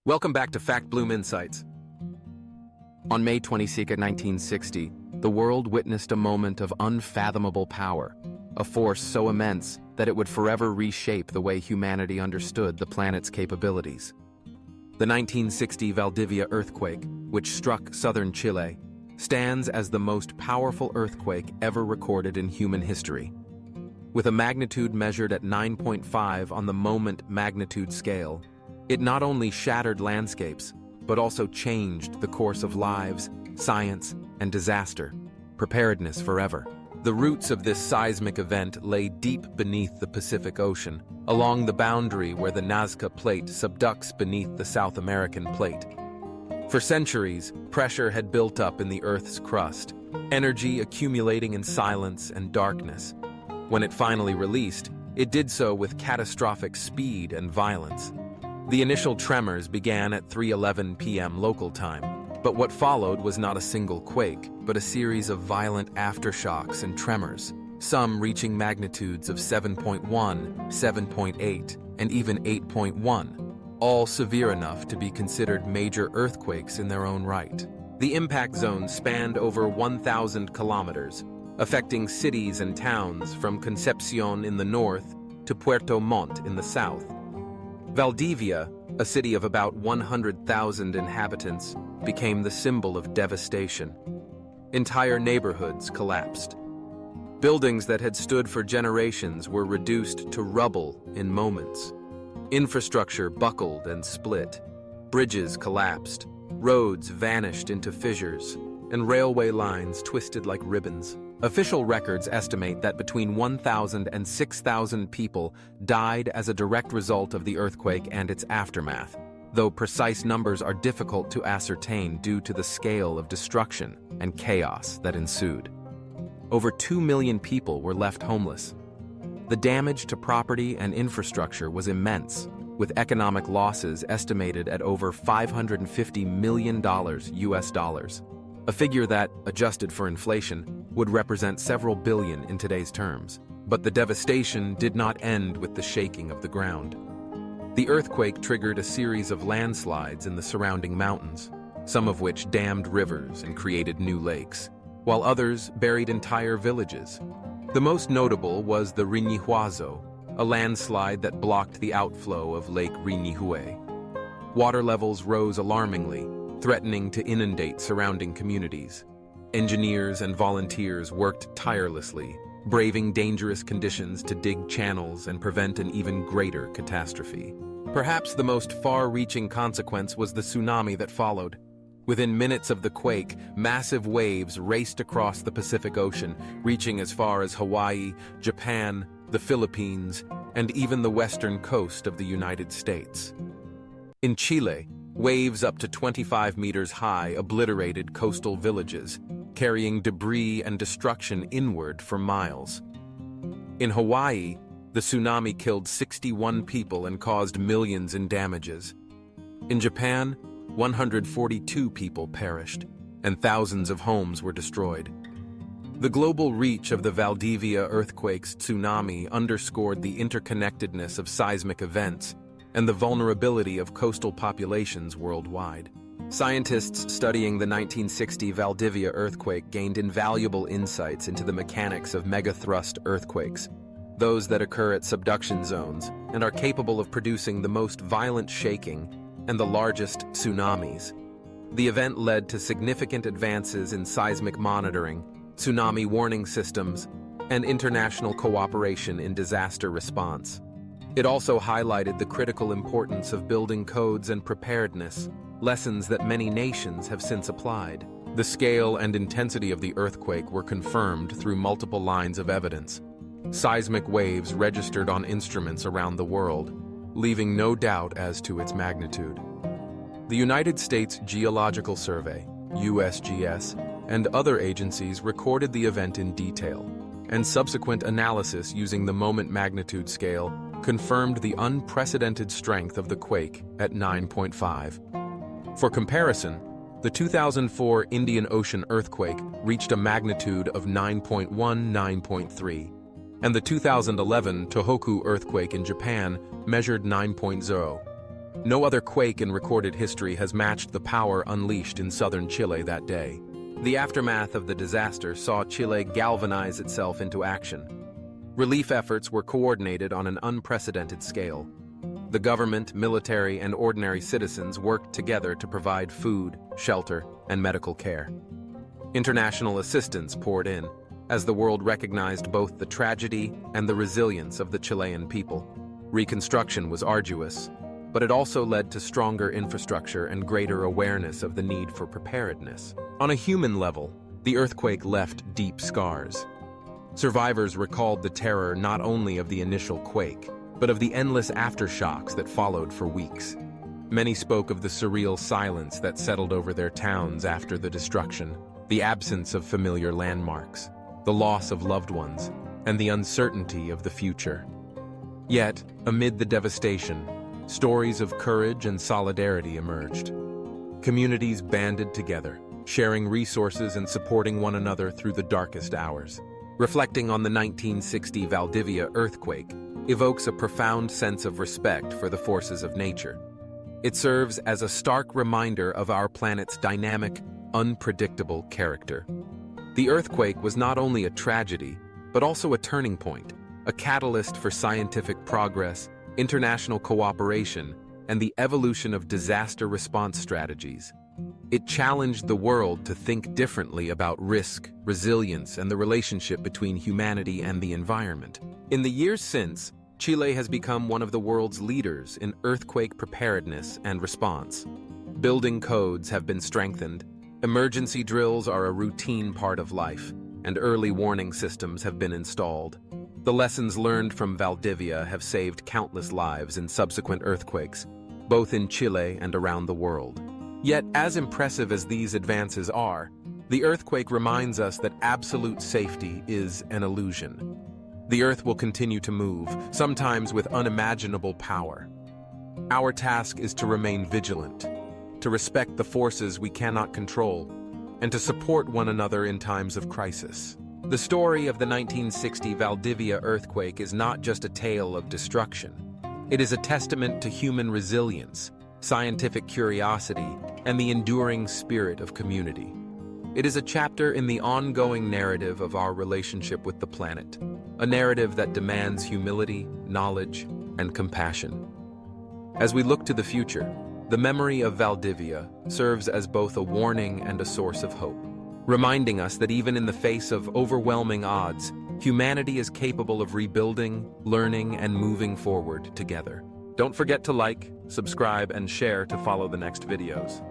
Welcome back to Fact Bloom Insights. On May 22, 1960, the world witnessed a moment of unfathomable power, a force so immense that it would forever reshape the way humanity understood the planet's capabilities. The 1960 Valdivia Earthquake, which struck southern Chile, stands as the most powerful earthquake ever recorded in human history. With a magnitude measured at 9.5 on the moment magnitude scale, it not only shattered landscapes, but also changed the course of lives, science, and disaster, preparedness forever. The roots of this seismic event lay deep beneath the Pacific Ocean, along the boundary where the Nazca Plate subducts beneath the South American Plate. For centuries, pressure had built up in the Earth's crust, energy accumulating in silence and darkness. When it finally released, it did so with catastrophic speed and violence. The initial tremors began at 3:11 p.m. local time, but what followed was not a single quake, but a series of violent aftershocks and tremors, some reaching magnitudes of 7.1, 7.8, and even 8.1, all severe enough to be considered major earthquakes in their own right. The impact zone spanned over 1,000 kilometers, affecting cities and towns from Concepción in the north to Puerto Montt in the south. Valdivia, a city of about 100,000 inhabitants, became the symbol of devastation. Entire neighborhoods collapsed. Buildings that had stood for generations were reduced to rubble in moments. Infrastructure buckled and split. Bridges collapsed. Roads vanished into fissures, and railway lines twisted like ribbons. Official records estimate that between 1,000 and 6,000 people died as a direct result of the earthquake and its aftermath, though precise numbers are difficult to ascertain due to the scale of destruction and chaos that ensued. Over 2 million people were left homeless. The damage to property and infrastructure was immense, with economic losses estimated at over $550 million US dollars, a figure that, adjusted for inflation, would represent several billion in today's terms. But the devastation did not end with the shaking of the ground. The earthquake triggered a series of landslides in the surrounding mountains, some of which dammed rivers and created new lakes, while others buried entire villages. The most notable was the Riñihuazo, a landslide that blocked the outflow of Lake Riñihue. Water levels rose alarmingly, threatening to inundate surrounding communities. Engineers and volunteers worked tirelessly, braving dangerous conditions to dig channels and prevent an even greater catastrophe. Perhaps the most far-reaching consequence was the tsunami that followed. Within minutes of the quake, massive waves raced across the Pacific Ocean, reaching as far as Hawaii, Japan, the Philippines, and even the western coast of the United States. In Chile, waves up to 25 meters high obliterated coastal villages, carrying debris and destruction inward for miles. In Hawaii, the tsunami killed 61 people and caused millions in damages. In Japan, 142 people perished, and thousands of homes were destroyed. The global reach of the Valdivia earthquake's tsunami underscored the interconnectedness of seismic events and the vulnerability of coastal populations worldwide. Scientists studying the 1960 Valdivia earthquake gained invaluable insights into the mechanics of megathrust earthquakes, those that occur at subduction zones and are capable of producing the most violent shaking and the largest tsunamis. The event led to significant advances in seismic monitoring, tsunami warning systems, and international cooperation in disaster response. It also highlighted the critical importance of building codes and preparedness, lessons that many nations have since applied. The scale and intensity of the earthquake were confirmed through multiple lines of evidence. Seismic waves registered on instruments around the world, leaving no doubt as to its magnitude. The United States Geological Survey, USGS, and other agencies recorded the event in detail, and subsequent analysis using the moment magnitude scale confirmed the unprecedented strength of the quake at 9.5. For comparison, the 2004 Indian Ocean earthquake reached a magnitude of 9.1, 9.3, and the 2011 Tohoku earthquake in Japan measured 9.0. No other quake in recorded history has matched the power unleashed in southern Chile that day. The aftermath of the disaster saw Chile galvanize itself into action. Relief efforts were coordinated on an unprecedented scale. The government, military, and ordinary citizens worked together to provide food, shelter, and medical care. International assistance poured in, as the world recognized both the tragedy and the resilience of the Chilean people. Reconstruction was arduous, but it also led to stronger infrastructure and greater awareness of the need for preparedness. On a human level, the earthquake left deep scars. Survivors recalled the terror not only of the initial quake, but of the endless aftershocks that followed for weeks. Many spoke of the surreal silence that settled over their towns after the destruction, the absence of familiar landmarks, the loss of loved ones, and the uncertainty of the future. Yet, amid the devastation, stories of courage and solidarity emerged. Communities banded together, sharing resources and supporting one another through the darkest hours. Reflecting on the 1960 Valdivia earthquake evokes a profound sense of respect for the forces of nature. It serves as a stark reminder of our planet's dynamic, unpredictable character. The earthquake was not only a tragedy, but also a turning point, a catalyst for scientific progress, international cooperation, and the evolution of disaster response strategies. It challenged the world to think differently about risk, resilience, and the relationship between humanity and the environment. In the years since, Chile has become one of the world's leaders in earthquake preparedness and response. Building codes have been strengthened, emergency drills are a routine part of life, and early warning systems have been installed. The lessons learned from Valdivia have saved countless lives in subsequent earthquakes, both in Chile and around the world. Yet, as impressive as these advances are, the earthquake reminds us that absolute safety is an illusion. The Earth will continue to move, sometimes with unimaginable power. Our task is to remain vigilant, to respect the forces we cannot control, and to support one another in times of crisis. The story of the 1960 Valdivia earthquake is not just a tale of destruction. It is a testament to human resilience, scientific curiosity, and the enduring spirit of community. It is a chapter in the ongoing narrative of our relationship with the planet, a narrative that demands humility, knowledge, and compassion. As we look to the future, the memory of Valdivia serves as both a warning and a source of hope, reminding us that even in the face of overwhelming odds, humanity is capable of rebuilding, learning, and moving forward together. Don't forget to like, subscribe, and share to follow the next videos.